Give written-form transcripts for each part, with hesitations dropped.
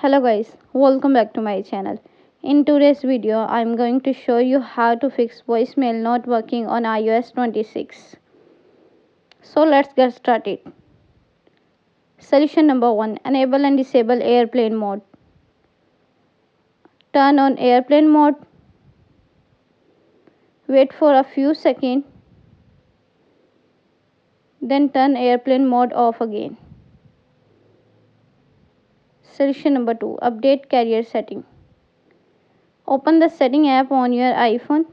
Hello guys, welcome back to my channel. In today's video, I'm going to show you how to fix voicemail not working on iOS 26. So let's get started. Solution number 1. Enable and disable airplane mode. Turn on airplane mode. Wait for a few seconds. Then turn airplane mode off again. Solution number 2. Update carrier setting. Open the setting app on your iPhone.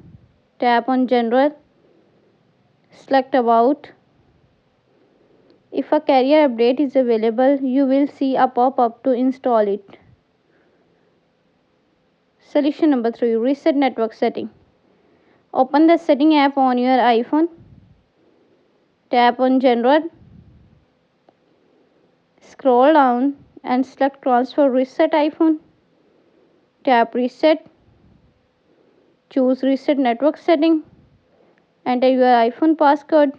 Tap on General. Select About. If a carrier update is available, you will see a pop-up to install it. Solution number 3. Reset network setting. Open the setting app on your iPhone. Tap on General. Scroll down and select Transfer Reset iPhone. Tap Reset. Choose Reset network setting. Enter your iPhone passcode.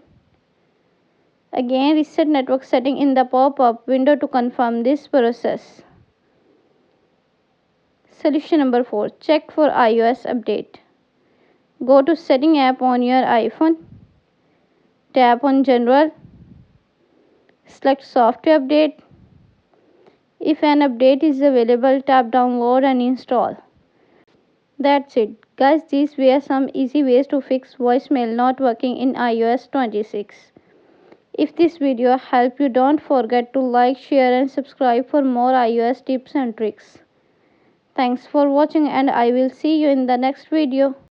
Again, reset network setting in the pop-up window to confirm this process. Solution number 4. Check for iOS update. Go to Setting app on your iPhone. Tap on General. Select Software Update. If an update is available, tap Download and install. That's it. Guys, these were some easy ways to fix voicemail not working in iOS 26. If this video helped you, don't forget to like, share and subscribe for more iOS tips and tricks. Thanks for watching and I will see you in the next video.